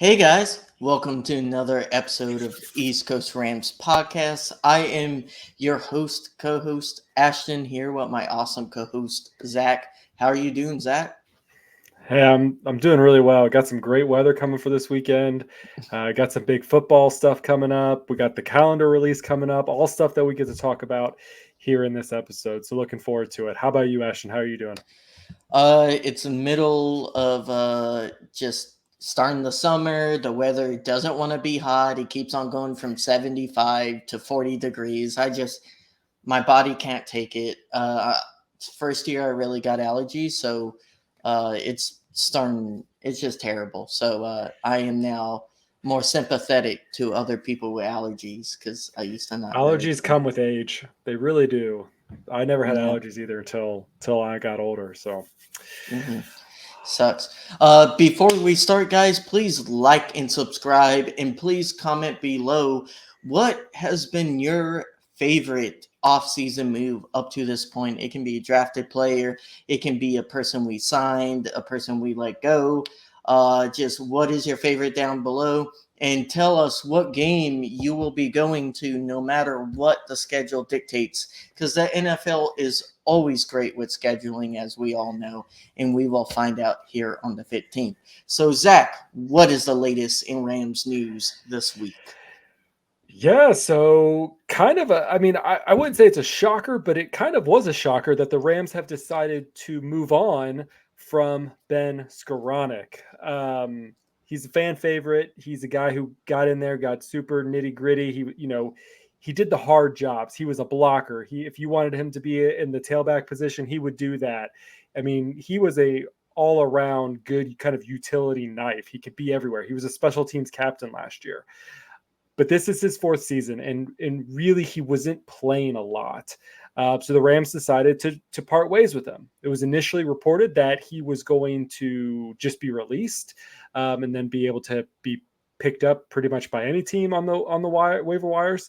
Hey guys, welcome to another episode of East Coast Rams podcast. I am your co-host Ashton here with my awesome co-host Zach. How are you doing, Zach? Hey, I'm doing really well. Got some great weather coming for this weekend. Got some big football stuff coming up. We got the calendar release coming up. All stuff that we get to talk about here in this episode. So looking forward to it. How about you, Ashton? How are you doing? It's the middle of just starting the summer. The weather doesn't want to be hot. It keeps on going from 75 to 40 degrees. My body can't take it. First year I really got allergies, so it's just terrible. So I am now more sympathetic to other people with allergies because I used to not really Allergies care. come with age. They really do. I never had Yeah. allergies either until I got older. So hmm Sucks. Before we start, guys, please like and subscribe, and please comment below what has been your favorite off-season move up to this point. It can be a drafted player, it can be a person we signed, a person we let go. Just what is your favorite down below, and tell us what game you will be going to, no matter what the schedule dictates, because the NFL is always great with scheduling, as we all know, and we will find out here on the 15th. So, Zach, what is the latest in Rams news this week? yeah, so kind of I mean, I wouldn't say it's a shocker, but it kind of was a shocker that the Rams have decided to move on from Ben Skowronek. He's a fan favorite. He's a guy who got in there, got super nitty gritty. He did the hard jobs. He was a blocker. If you wanted him to be in the tailback position, he would do that. I mean, he was a all around good kind of utility knife. He could be everywhere. He was a special teams captain last year, but this is his fourth season, and really he wasn't playing a lot. So the Rams decided to part ways with him. It was initially reported that he was going to just be released, and then be able to be picked up pretty much by any team on the waiver wires.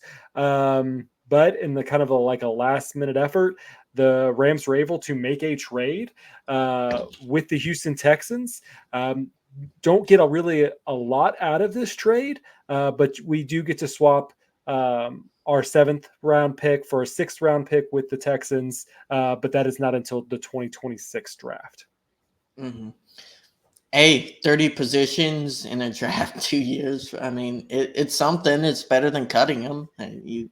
But in the kind of a last minute effort, the Rams were able to make a trade with the Houston Texans. Don't get a lot out of this trade, but we do get to swap our seventh round pick for a sixth round pick with the Texans, but that is not until the 2026 draft. Mm-hmm. Hey, 30 positions in a draft 2 years. I mean, it's something. It's better than cutting them. You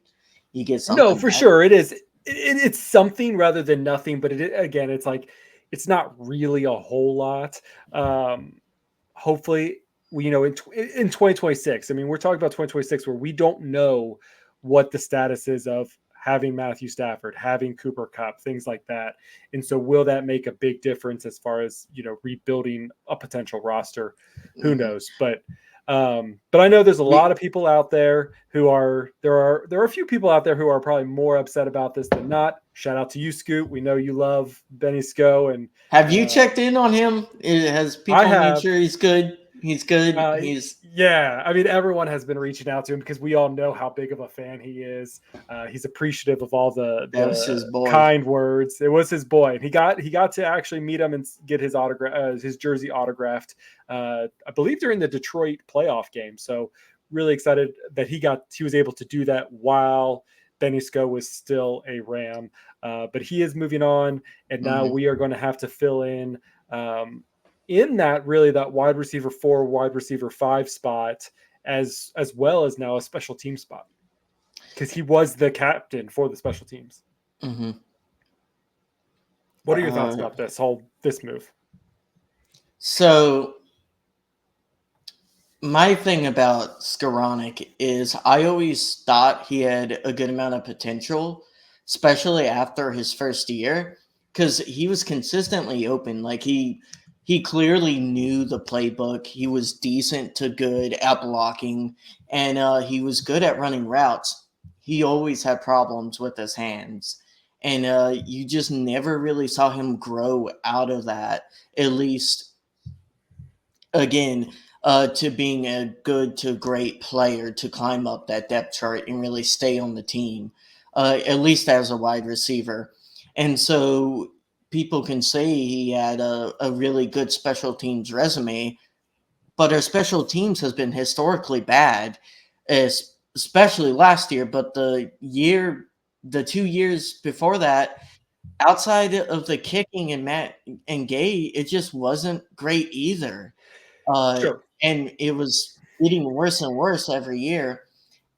get No, something for back. sure, it is. It's something rather than nothing, but again, it's like it's not really a whole lot. Um, Hopefully, in 2026. I mean, we're talking about 2026, where we don't know what the status is of having Matthew Stafford, having Cooper Kupp, things like that. And so, will that make a big difference as far as rebuilding a potential roster? Who Mm-hmm. knows? But I know there's a lot We of people out there who are there are a few people out there who are probably more upset about this than not. Shout out to you, Scoot. We know you love Benny Sko, and have you uh, checked in on him? Has I people made have. sure he's good? He's good. Uh, He's yeah, I mean, everyone has been reaching out to him because we all know how big of a fan he is. He's appreciative of all that was his the boy. kind words. It was his boy, and he got to actually meet him and get his autograph, his jersey autographed. I believe during the Detroit playoff game. So really excited that he was able to do that while Benny Sko was still a Ram. But he is moving on, and now Mm-hmm. we are going to have to fill um, in that wide receiver 4, wide receiver 5 spot, as well as now a special team spot, because he was the captain for the special teams. Mm-hmm. What are your thoughts Uh, about this move? so my thing about Skowronek is I always thought he had a good amount of potential, especially after his first year, because he was consistently open. Like he clearly knew the playbook. He was decent to good at blocking, and he was good at running routes. He always had problems with his hands, and you just never really saw him grow out of that. At least again, to being a good to great player to climb up that depth chart and really stay on the team, at least as a wide receiver. And so people can say he had a really good special teams resume, but our special teams has been historically bad, especially last year. But the 2 years before that, outside of the kicking and Matt and Gay, it just wasn't great either. Uh, Sure. and it was getting worse and worse every year.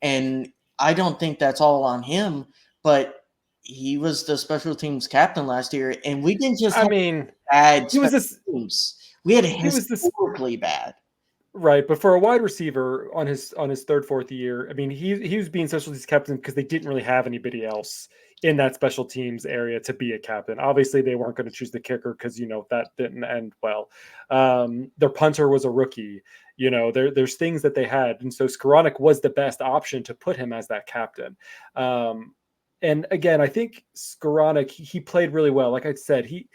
And I don't think that's all on him, but he was the special teams captain last year, and we didn't just I have mean, bad he was special this. teams. We had He was this historically bad. right, but for a wide receiver on his third, fourth year, I mean, he was being special teams captain because they didn't really have anybody else in that special teams area to be a captain. Obviously, they weren't going to choose the kicker because that didn't end well. Their punter was a rookie. There's things that they had, and so Skowronek was the best option to put him as that captain. And again, I think Skowronek he played really well. Like I said, he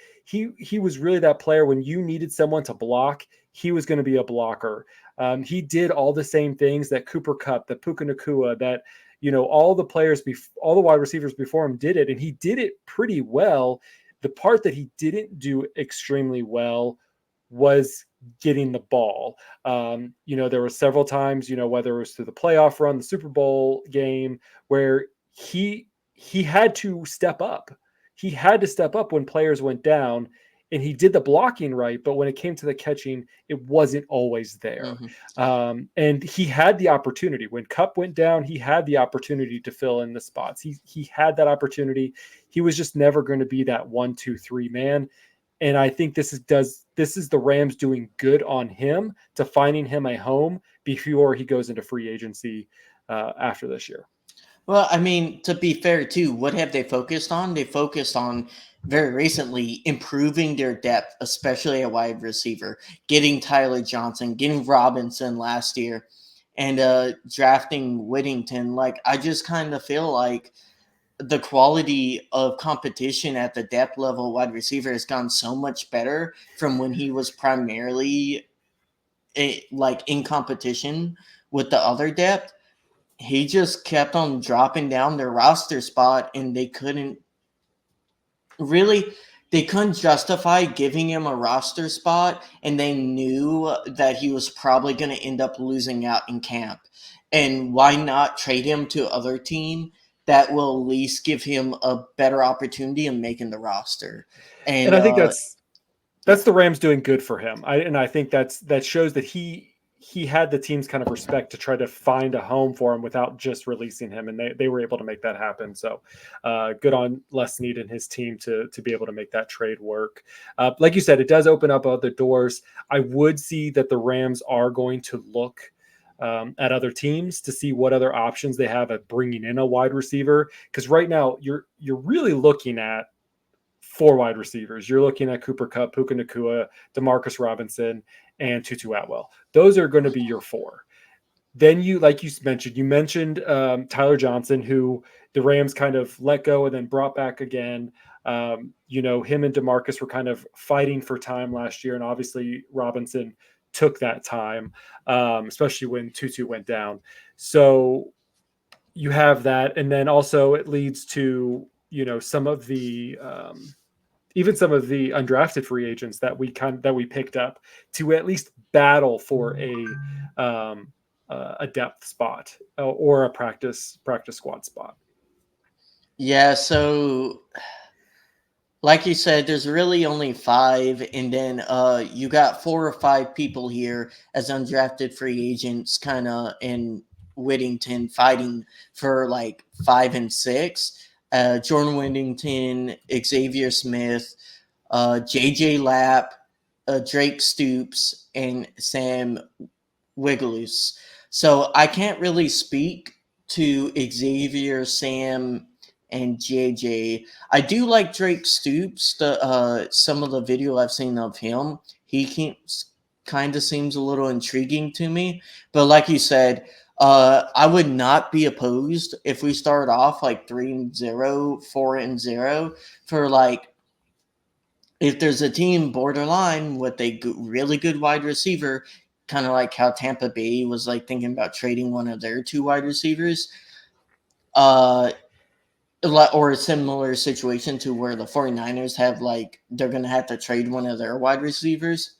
was really that player when you needed someone to block. He was going to be a blocker. He did all the same things that Cooper Kupp, that Puka Nacua, that all the players, all the wide receivers before him did it, and he did it pretty well. The part that he didn't do extremely well was getting the ball. There were several times, whether it was through the playoff run, the Super Bowl game, where he had to step up. He had to step up when players went down, and he did the blocking right, but when it came to the catching, it wasn't always there. And he had the opportunity. When Kupp went down, he had the opportunity to fill in the spots. He had that opportunity. He was just never going to be that 1-2-3 man. And I think this is the Rams doing good on him to finding him a home before he goes into free agency after this year. Well, I mean, to be fair too, what have they focused on? They focused on very recently improving their depth, especially at wide receiver, getting Tyler Johnson, getting Robinson last year, and drafting Whittington. Like, I just kind of feel like the quality of competition at the depth level wide receiver has gone so much better from when he was primarily like in competition with the other depth. He just kept on dropping down their roster spot, and they couldn't justify giving him a roster spot, and they knew that he was probably going to end up losing out in camp. And why not trade him to other team that will at least give him a better opportunity in making the roster? And And I think that's yeah. the Rams doing good for him. I think that shows that he had the team's kind of respect to try to find a home for him without just releasing him, and they were able to make that happen. So good on Les Snead and his team to be able to make that trade work. Like you said, it does open up other doors. I would see that the Rams are going to look at other teams to see what other options they have at bringing in a wide receiver, because right now you're really looking at four wide receivers. You're looking at Cooper Kupp, Puka Nacua, Demarcus Robinson, and Tutu Atwell. Those are going to be your four. Then like you mentioned Tyler Johnson, who the Rams kind of let go and then brought back again. Him and Demarcus were kind of fighting for time last year, and obviously Robinson took that time, especially when Tutu went down. So you have that, and then also it leads to some of the even some of the undrafted free agents that we picked up to at least battle for a depth spot or a practice squad spot. Yeah, so like you said, there's really only five, and then you got 4 or 5 people here as undrafted free agents, kind of in Whittington fighting for like 5 and 6. Jordan Whittington, Xavier Smith, JJ Lapp, Drake Stoops, and Sam Wiggles. So I can't really speak to Xavier, Sam, and JJ. I do like Drake Stoops. The some of the video I've seen of him, he kind of seems a little intriguing to me. But like you said, I would not be opposed if we start off like 3-0, 4-0 for like if there's a team borderline with a really good wide receiver, kind of like how Tampa Bay was like thinking about trading one of their 2 wide receivers, uh, or a similar situation to where the 49ers have like they're going to have to trade one of their wide receivers.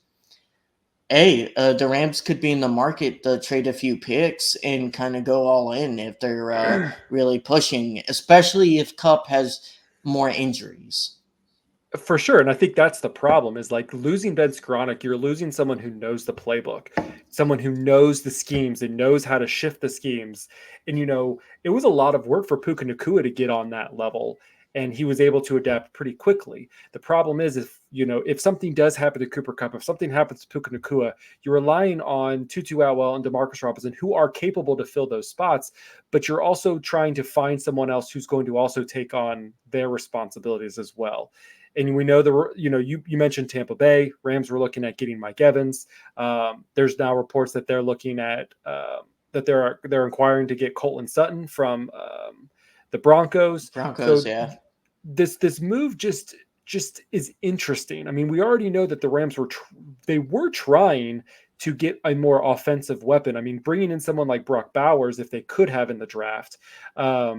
Hey, the Rams could be in the market to trade a few picks and kind of go all in if they're really pushing, especially if Cup has more injuries. For sure. And I think that's the problem is like losing Ben Skowronek, you're losing someone who knows the playbook, someone who knows the schemes and knows how to shift the schemes. And, it was a lot of work for Puka Nacua to get on that level. And he was able to adapt pretty quickly. The problem is if something does happen to Cooper Kupp, if something happens to Puka Nacua, you're relying on Tutu Atwell and Demarcus Robinson, who are capable to fill those spots, but you're also trying to find someone else who's going to also take on their responsibilities as well. And we know you mentioned Tampa Bay Rams were looking at getting Mike Evans. There's now reports that they're looking at that they're inquiring to get Courtland Sutton from the Broncos. Broncos, So yeah. this move just is interesting. I mean, we already know that the Rams were trying to get a more offensive weapon. I mean, bringing in someone like Brock Bowers, if they could have in the draft, that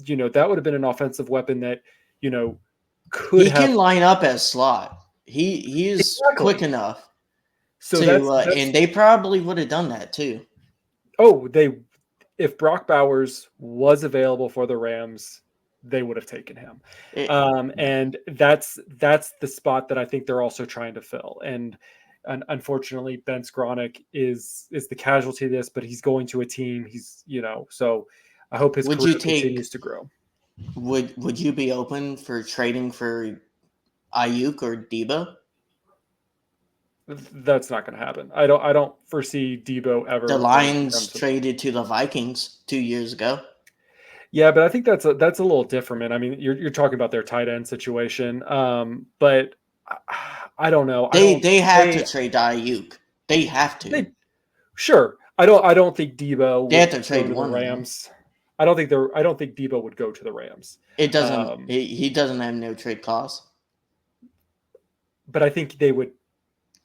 would have been an offensive weapon that could He have can line up as slot. He is exactly. quick enough So to, and they probably would have done that too. If Brock Bowers was available for the Rams, they would have taken him. And that's the spot that I think they're also trying to fill. And unfortunately, Ben Skowronek is the casualty of this, but he's going to a team. He's so I hope his career continues to grow. Would you be open for trading for Ayuk or Debo? That's not going to happen. I don't foresee Debo ever. The Lions traded to the Vikings 2 years ago. Yeah, but I think that's a little different, man. I mean, you're talking about their tight end situation, but I don't know. They have to trade Ayuk. They have to. Sure. I don't think Debo They have to would trade go to the one. Rams. I don't think Debo would go to the Rams. It doesn't. He doesn't have no trade clause. But I think they would.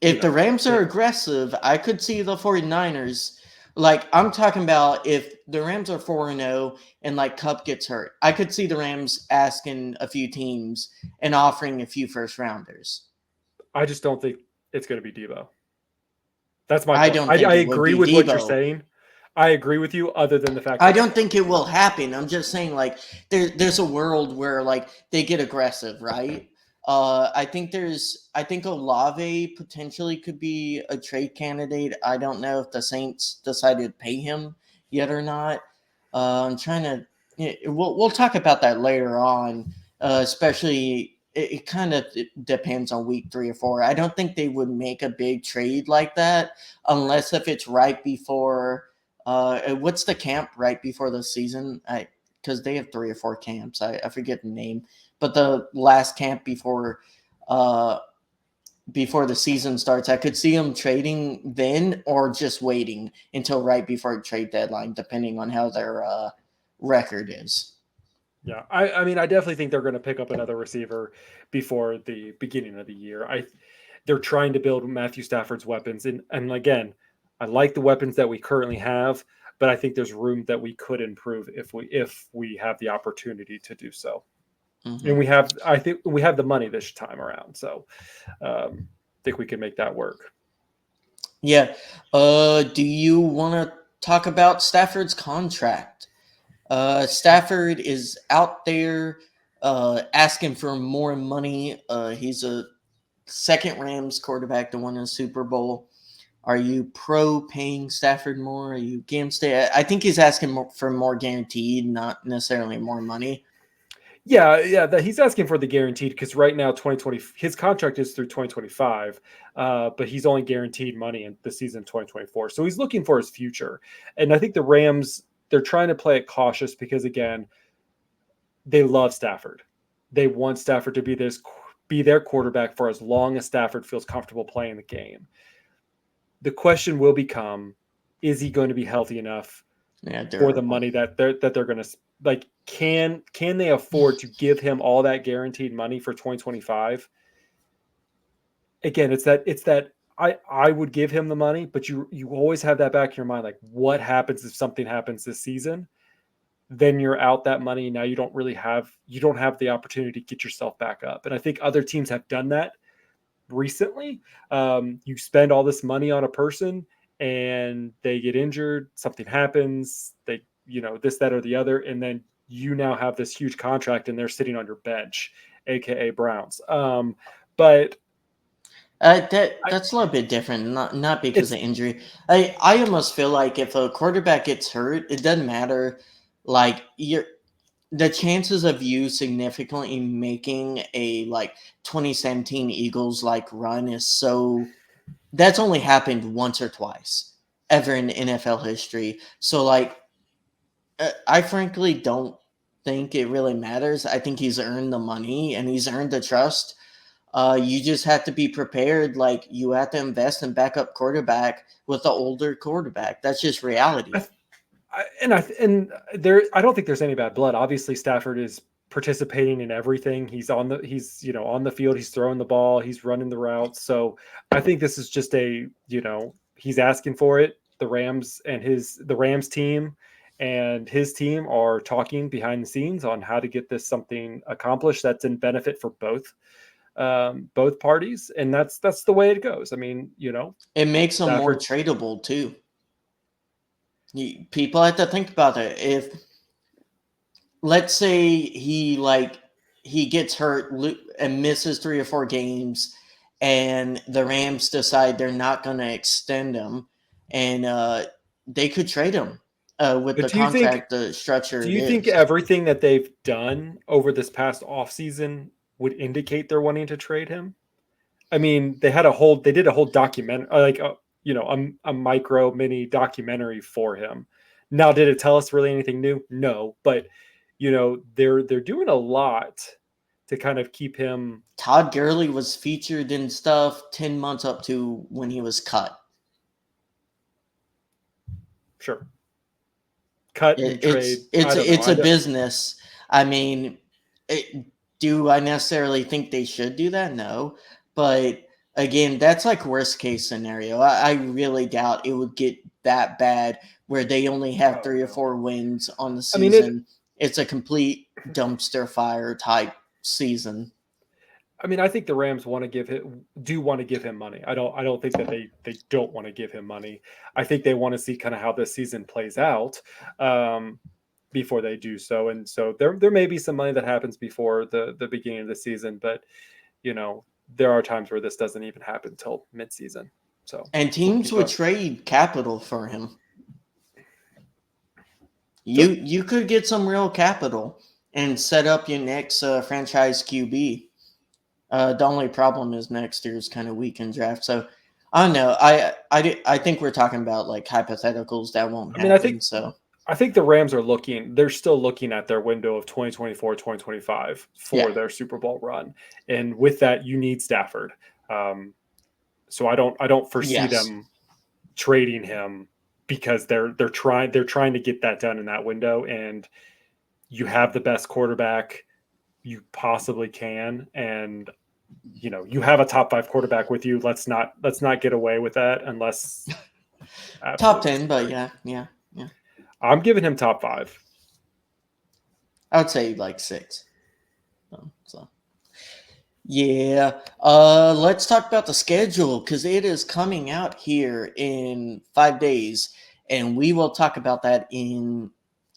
If the Rams are aggressive, I could see the 49ers. Like, I'm talking about if the Rams are 4-0 and, like, Kupp gets hurt, I could see the Rams asking a few teams and offering a few first-rounders. I just don't think it's going to be Debo. That's my point. I agree with what you're saying. I agree with you, other than the fact I don't think it will happen. I'm just saying, like, there's a world where, like, they get aggressive, right? I think Olave potentially could be a trade candidate. I don't know if the Saints decided to pay him yet or not. I'm trying to. We'll talk about that later on. Especially, it kind of depends on week 3 or 4. I don't think they would make a big trade like that unless if it's right before. What's the camp right before the season? Because they have 3 or 4 camps. I forget the name. But the last camp before the season starts, I could see them trading then or just waiting until right before the trade deadline, depending on how their record is. Yeah, I mean, I definitely think they're going to pick up another receiver before the beginning of the year. They're trying to build Matthew Stafford's weapons, and again, I like the weapons that we currently have, but I think there's room that we could improve if we have the opportunity to do so. Mm-hmm. And I think we have the money this time around, so I think we can make that work. Yeah. Do you want to talk about Stafford's contract? Stafford is out there asking for more money. He's a second Rams quarterback to win a Super Bowl. Are you pro paying Stafford more? Are you against it? I think he's asking for more guaranteed, not necessarily more money. Yeah, he's asking for the guaranteed because right now 2020 his contract is through 2025, but he's only guaranteed money in the season 2024. So he's looking for his future, and I think the Rams, they're trying to play it cautious because again, they love Stafford. They want Stafford to be their quarterback for as long as Stafford feels comfortable playing the game. The question will become, is he going to be healthy enough for the money that they're going to like? Can they afford to give him all that guaranteed money for 2025? Again, it's that I would give him the money, but you always have that back in your mind, like what happens if something happens this season? Then you're out that money. Now you don't have the opportunity to get yourself back up. And I think other teams have done that. recently. You spend all this money on a person and they get injured, something happens, they, this, that, or the other, and then you now have this huge contract and they're sitting on your bench, aka Browns. But that's a little bit different, not because it's of injury. I almost feel like if a quarterback gets hurt, it doesn't matter. Like the chances of you significantly making a 2017 Eagles run is so that's only happened once or twice ever in NFL history. So I frankly don't think it really matters. I think he's earned the money and he's earned the trust. You just have to be prepared. Like you have to invest in backup quarterback with an older quarterback. That's just reality. I don't think there's any bad blood. Obviously, Stafford is participating in everything. He's on the field. He's throwing the ball. He's running the routes. So I think this is just he's asking for it. The Rams team and his team are talking behind the scenes on how to get this something accomplished that's in benefit for both parties, and that's the way it goes. I mean, It makes them more Stafford. tradable too. People have to think about it. If let's say he gets hurt and misses 3 or 4 games, and the Rams decide they're not going to extend him, and they could trade him with But the contract the structure do it you think is. everything that they've done over this past offseason would indicate they're wanting to trade him? I mean, they did a whole document, a micro mini documentary for him. Now, did it tell us really anything new? No, but they're doing a lot to kind of keep him. Todd Gurley was featured in stuff 10 months up to when he was cut. Sure. Cut and trade. I don't know. It's a business. I mean, do I necessarily think they should do that? No, but again, that's like worst case scenario. I really doubt it would get that bad where they only have 3 or 4 wins on the I mean, it. season. It's a complete dumpster fire type season. I mean, I think the Rams want to give him money. I don't think that they don't want to give him money. I think they want to see kind of how this season plays out before they do so. And so there may be some money that happens before the beginning of the season, but there are times where this doesn't even happen until midseason. So And teams would trade capital for him. You could get some real capital and set up your next franchise QB. The only problem is next year's kind of weak in draft. So I don't know. I think we're talking about hypotheticals that won't happen. I think the Rams they're still looking at their window of 2024, 2025 for their Super Bowl run. And with that, you need Stafford. So I don't foresee them trading him because they're trying to get that done in that window. And you have the best quarterback you possibly can. And you have a top 5 quarterback with you. Let's not get away with that unless top 10, but yeah. I'm giving him top 5. I would say 6. So yeah. Let's talk about the schedule because it is coming out here in 5 days, and we will talk about that in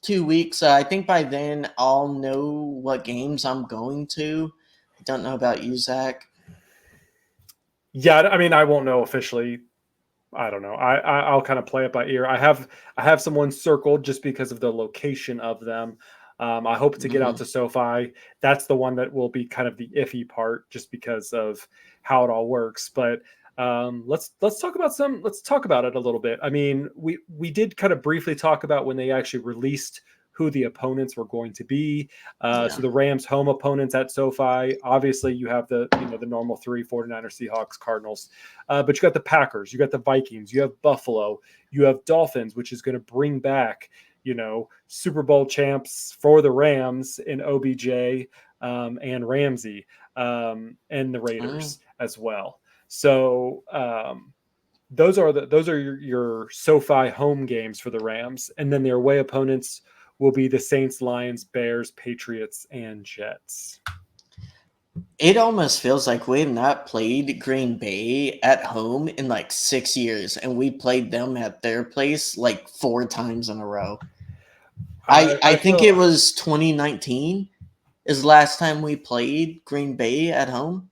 2 weeks. I think by then I'll know what games I'm going to. I don't know about you, Zach. Yeah, I mean, I won't know officially. I don't know. I'll kind of play it by ear. I have someone circled just because of the location of them. I hope to get out to SoFi. That's the one that will be kind of the iffy part, just because of how it all works. But let's talk about it a little bit. I mean, we did kind of briefly talk about when they actually released who the opponents were going to be. So the Rams home opponents at SoFi, obviously you have the normal 3, 49ers, Seahawks, Cardinals, but you got the Packers, you got the Vikings, you have Buffalo, you have Dolphins, which is going to bring back, Super Bowl champs for the Rams in OBJ and Ramsey and the Raiders as well. So those are your SoFi home games for the Rams, and then their away opponents will be the Saints, Lions, Bears, Patriots, and Jets. It almost feels like we have not played Green Bay at home in like 6 years, and we played them at their place like 4 times in a row. I I think feel it was 2019 is the last time we played Green Bay at home.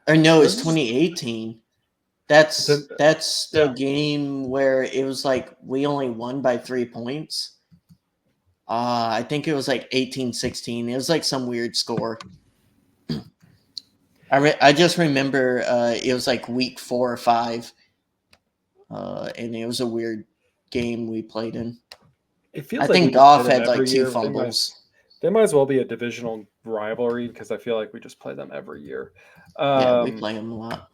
Or no, it's there's 2018. the, That's the yeah. game where it was like we only won by 3 points. I think it was like 18-16. It was like some weird score. I just remember it was like week 4 or 5, and it was a weird game we played in. It I feels like we think just play Goff them had like every two year. fumbles. They might as well be a divisional rivalry because I feel like we just play them every year. Yeah, we Um, play them a lot.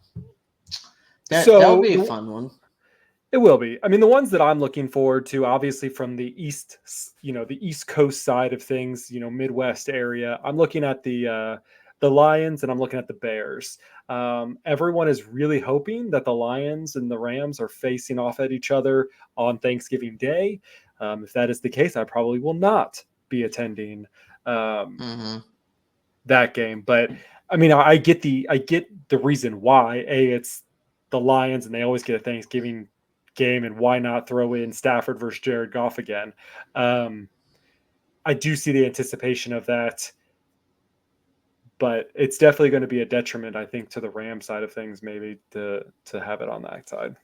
That would so be a the, fun one. it will be. I mean, the ones that I'm looking forward to, obviously from the east, the East Coast side of things, Midwest area. I'm looking at the Lions and I'm looking at the Bears. Everyone is really hoping that the Lions and the Rams are facing off at each other on Thanksgiving Day. If that is the case, I probably will not be attending um, Mm-hmm. that game. But I mean, I get the reason why. It's the Lions, and they always get a Thanksgiving game, and why not throw in Stafford versus Jared Goff again? Um, I do see the anticipation of that, but it's definitely going to be a detriment, I think, to the Ram side of things, maybe to have it on that side.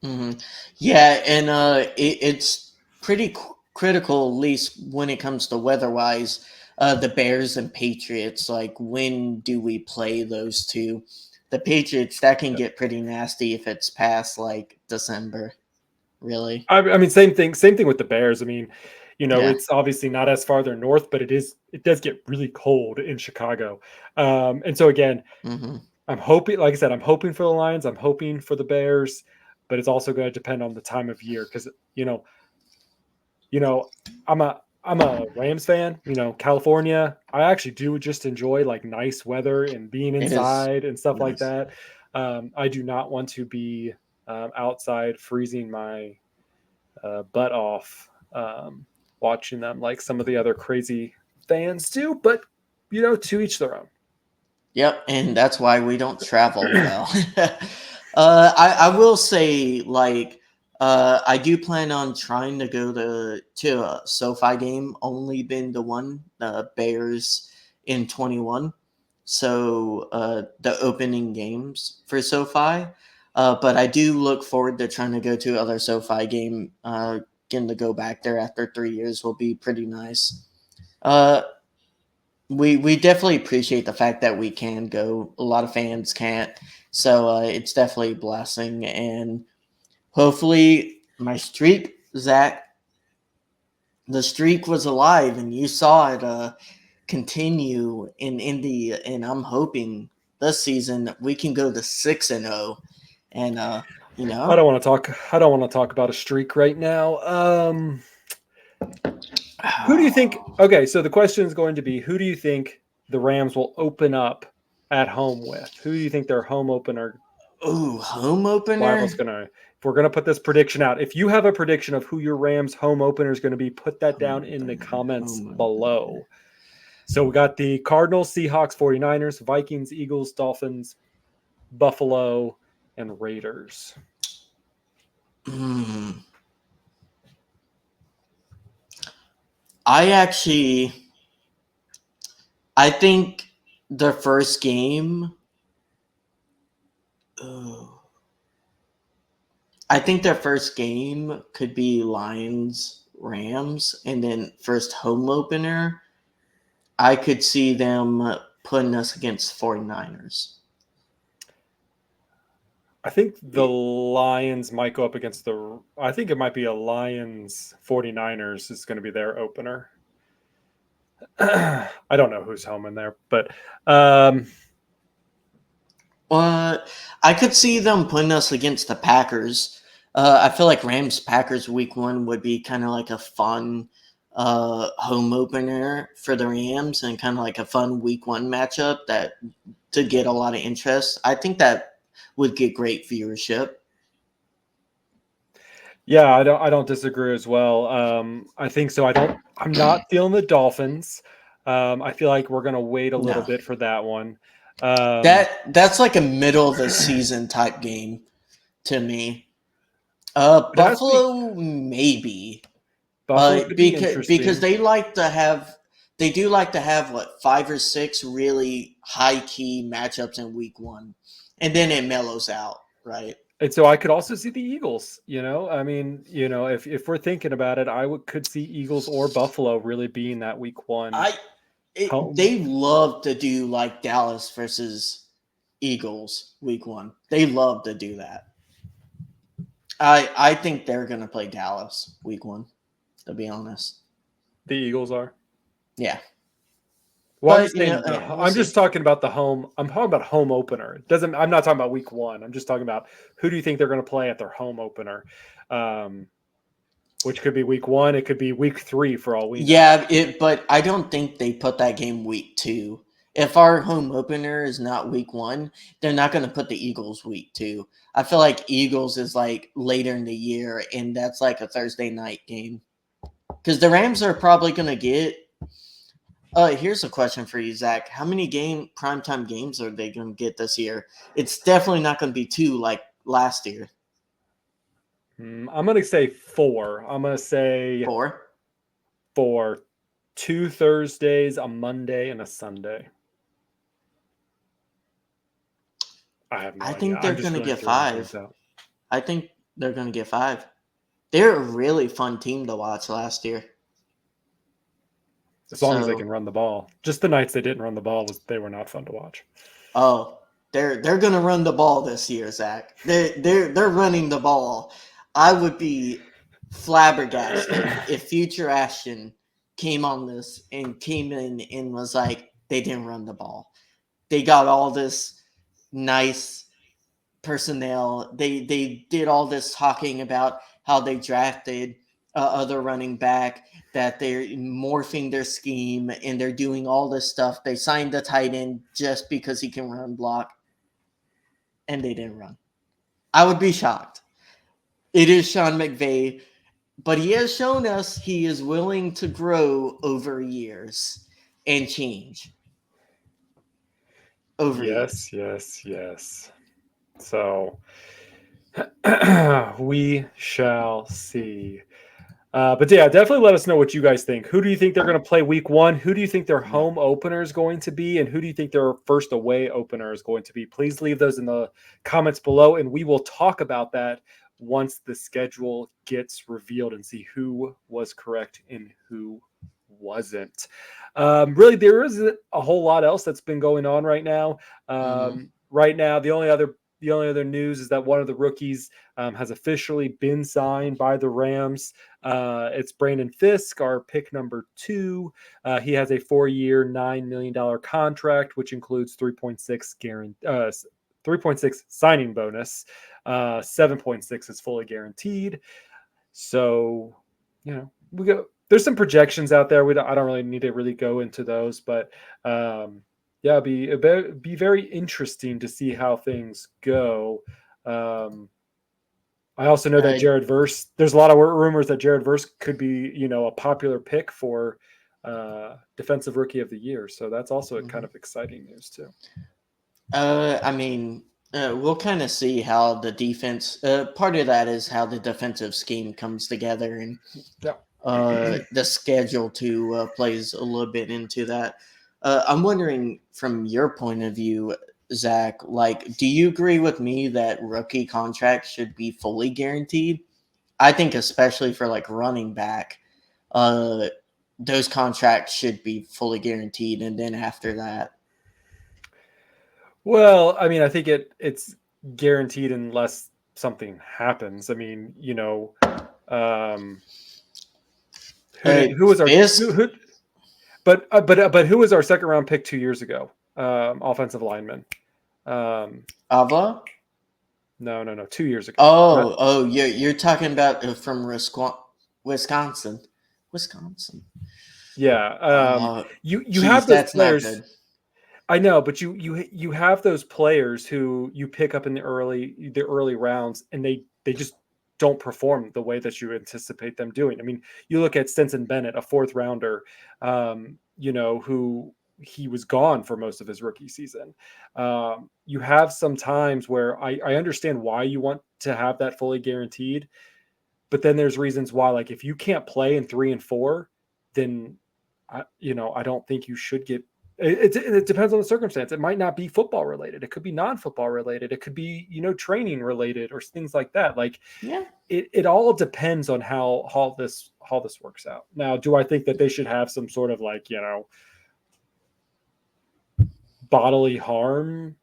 Mm-hmm. Yeah, and it's pretty critical, at least when it comes to weather-wise. The Bears and Patriots, like when do we play those two? The Patriots, that can get pretty nasty if it's past like December. Really? I mean, same thing with the Bears. I mean, Yeah. it's obviously not as farther north, but it does get really cold in Chicago. And so again, Mm-hmm. I'm hoping, like I said, I'm hoping for the Lions. I'm hoping for the Bears, but it's also going to depend on the time of year because you know, I'm a Rams fan. California. I actually do just enjoy like nice weather and being It is inside and stuff like nice. that. I do not want to be outside freezing my butt off watching them like some of the other crazy fans do. But to each their own. Yep, and that's why we don't travel well. I will say, like, I do plan on trying to go to a SoFi game. Only been to one, the Bears in 21. So the opening games for SoFi. But I do look forward to trying to go to other SoFi game. Getting to go back there after 3 years will be pretty nice. Uh, we definitely appreciate the fact that we can go. A lot of fans can't, so it's definitely a blessing. And hopefully, my streak, Zach, the streak was alive, and you saw it continue in Indy. And I'm hoping this season we can go to 6-0, and you I know, don't want to talk. I don't want to talk about a streak right now. Who do you think? Okay, so the question is going to be: who do you think the Rams will open up at home with? Who do you think their home opener ooh, home rival's opener. gonna? If we're gonna put this prediction out, if you have a prediction of who your Rams home opener is going to be, put that Home down in the opener. comments Home opener. below. So we got the Cardinals, Seahawks, 49ers, Vikings, Eagles, Dolphins, Buffalo, and Raiders. Hmm. I actually, I think the first game. Oh, I think their first game could be Lions Rams, and then first home opener, I could see them putting us against 49ers. I think the Lions might go up against the. I think it might be a Lions 49ers is going to be their opener. I don't know who's home in there, but um, Uh, I could see them putting us against the Packers. I feel like Rams Packers week one would be kind of like a fun home opener for the Rams and kind of like a fun week one matchup that to get a lot of interest. I think that would get great viewership. yeah, I don't disagree as well. I think so. I'm not feeling the Dolphins. I feel like we're going to wait a little No. bit for that one. That's like a middle of the season type game to me. It has to be. Buffalo maybe. Buffalo could be Because interesting. they do like to have what 5 or 6 really high key matchups in week 1, and then it mellows out, right? And so I could also see the Eagles, I mean, if we're thinking about it, could see Eagles or Buffalo really being that week one I home. They love to do like Dallas versus Eagles week 1. They love to do that. I think they're gonna play Dallas week 1. To be honest, The Eagles are. yeah. Well, I'm But just saying we'll I'm see. just talking about the home. I'm talking about home opener. I'm not talking about week one. I'm just talking about who do you think they're going to play at their home opener, um, which could be week one. It could be week 3 for all we know. Yeah, but I don't think they put that game week 2. If our home opener is not week 1, they're not going to put the Eagles week 2. I feel like Eagles is like later in the year, and that's like a Thursday night game. Because the Rams are probably going to get. Here's a question for you, Zach. How many primetime games are they going to get this year? It's definitely not going to be 2 like last year. I'm going to say 4. I'm going to say 4. 4. 2 Thursdays, a Monday, and a Sunday. I have no I idea. think they're I'm going just to really get throwing things 5. out. I think they're going to get 5. They're a really fun team to watch last year. As long as they So, can run the ball. Just the nights they didn't run the ball they were not fun to watch. they're gonna run the ball this year, Zach. They're running the ball. I would be flabbergasted if Future Ashton came on this and came in and was like, they didn't run the ball. They got all this nice personnel. They did all this talking about how they drafted other running back, that they're morphing their scheme and they're doing all this stuff. They signed the tight end just because he can run block, and they didn't run. I would be shocked. It is Sean McVay, but he has shown us he is willing to grow over years and change over years. Yes, yes, yes. So we shall see. But yeah, definitely let us know what you guys think. Who do you think they're going to play week 1? Who do you think their Yeah. home opener is going to be? And who do you think their first away opener is going to be? Please leave those in the comments below, and we will talk about that once the schedule gets revealed and see who was correct and who wasn't. Really, there isn't a whole lot else that's been going on right now. Mm-hmm. Right now, the only other news is that one of the rookies has officially been signed by the Rams. It's Brandon Fisk, our pick number 2. He has a 4-year, $9 million contract, which includes 3.6 signing bonus. 7.6 is fully guaranteed. So, there's some projections out there. I don't really need to really go into those, but yeah, be very interesting to see how things go. I also know that Jared Verse. There's a lot of rumors that Jared Verse could be, a popular pick for defensive rookie of the year. So that's also kind of exciting news too. I mean, we'll kind of see how the defense. Part of that is how the defensive scheme comes together, and the schedule too plays a little bit into that. I'm wondering, from your point of view, Zach, like, do you agree with me that rookie contracts should be fully guaranteed? I think, especially for like running back, those contracts should be fully guaranteed, and then after that. Well, I mean, I think it's guaranteed unless something happens. I mean, who was our Fisk? but who was our second round pick 2 years ago? Offensive lineman. Ava? No, 2 years ago. Oh, you're talking about from Wisconsin. Wisconsin. Yeah. You Geez, have those that's not players. good. I know, but you have those players who you pick up in the early rounds, and they just don't perform the way that you anticipate them doing. I mean, you look at Stetson Bennett, a 4th rounder. who he was gone for most of his rookie season. You have some times where I understand why you want to have that fully guaranteed, but then there's reasons why, like if you can't play in 3 and 4, then I don't think you should get. It depends on the circumstance. It might not be football related. It could be non-football related. It could be training related or things like that. Like it all depends on how this works out. Now, do I think that they should have some sort of like bodily harm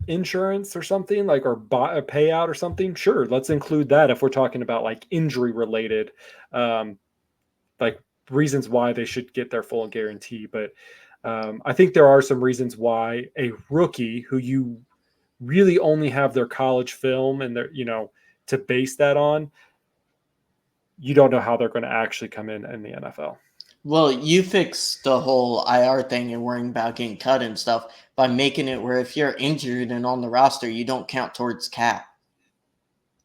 insurance or something like, or a payout or something? Sure, let's include that if we're talking about like injury related, like reasons why they should get their full guarantee. But I think there are some reasons why a rookie who you really only have their college film and their to base that on, you don't know how they're going to actually come in the NFL. Well, you fix the whole IR thing and worrying about getting cut and stuff by making it where if you're injured and on the roster, you don't count towards cap.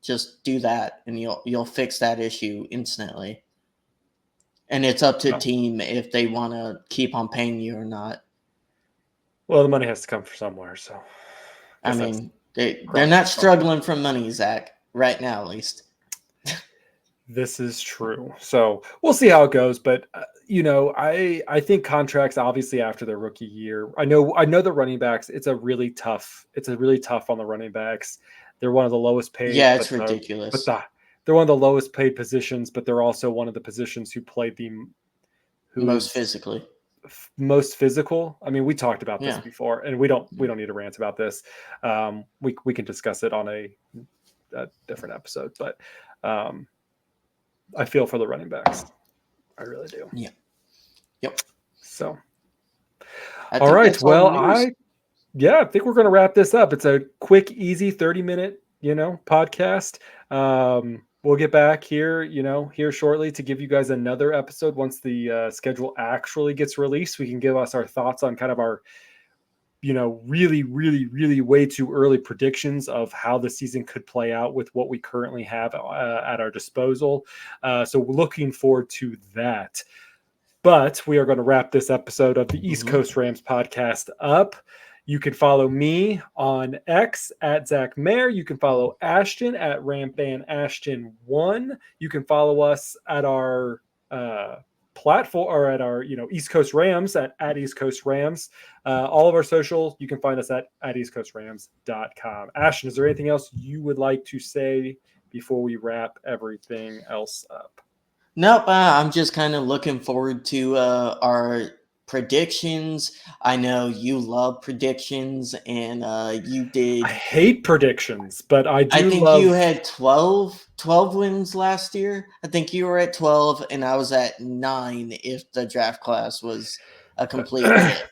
Just do that, and you'll fix that issue instantly. And it's up to the team if they want to keep on paying you or not. Well, the money has to come from somewhere, so I mean, they're not struggling for money, Zach, right now at least. This is true. So we'll see how it goes. But, I think contracts, obviously, after their rookie year, I know the running backs, it's really tough on the running backs. They're one of the lowest paid. Yeah, it's ridiculous. They're one of the lowest paid positions, but they're also one of the positions who played most physically. Most physical. I mean, we talked about this before, and we don't need to rant about this. We can discuss it on a different episode, but I feel for the running backs. I really do. Yeah. Yep. So, all right. Well, I think we're going to wrap this up. It's a quick, easy 30-minute, podcast. We'll get back here, here shortly to give you guys another episode once the schedule actually gets released. We can give us our thoughts on kind of our, really, really, really way too early predictions of how the season could play out with what we currently have at our disposal. So looking forward to that. But we are going to wrap this episode of the East Coast Rams podcast up. You can follow me on X at Zach Mayer. You can follow Ashton at RampBandAshton1. You can follow us at our platform or at our East Coast Rams at East Coast Rams. All of our social, you can find us at eastcoastrams.com. Ashton, is there anything else you would like to say before we wrap everything else up? Nope. I'm just kind of looking forward to our predictions. I know you love predictions, and you did. I hate predictions, but I think you had 12 wins last year. I think you were at 12, and I was at 9 if the draft class was a complete hit.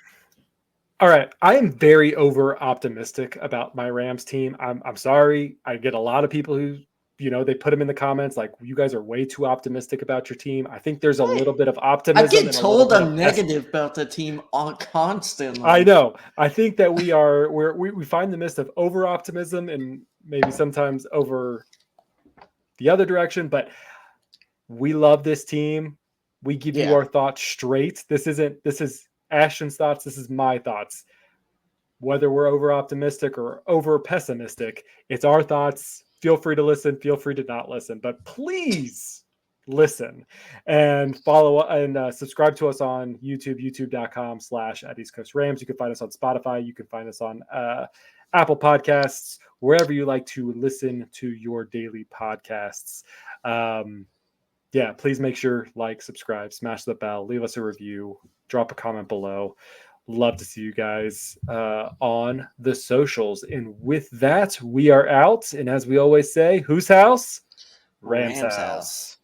All right. I am very over optimistic about my Rams team. I'm sorry. I get a lot of people who they put them in the comments like, you guys are way too optimistic about your team. I think there's a little bit of optimism. I get told I'm negative about the team constantly. I know. I think that we find the midst of over optimism and maybe sometimes over the other direction, but we love this team. We give you our thoughts straight. This is Ashton's thoughts. This is my thoughts. Whether we're over optimistic or over pessimistic, it's our thoughts. Feel free to listen. Feel free to not listen, but please listen and follow and subscribe to us on YouTube, youtube.com/@EastCoastRams. You can find us on Spotify. You can find us on Apple Podcasts, wherever you like to listen to your daily podcasts. Please make sure, subscribe, smash the bell, leave us a review, drop a comment below. Love to see you guys on the socials. And with that, we are out. And as we always say, whose house? Rams house.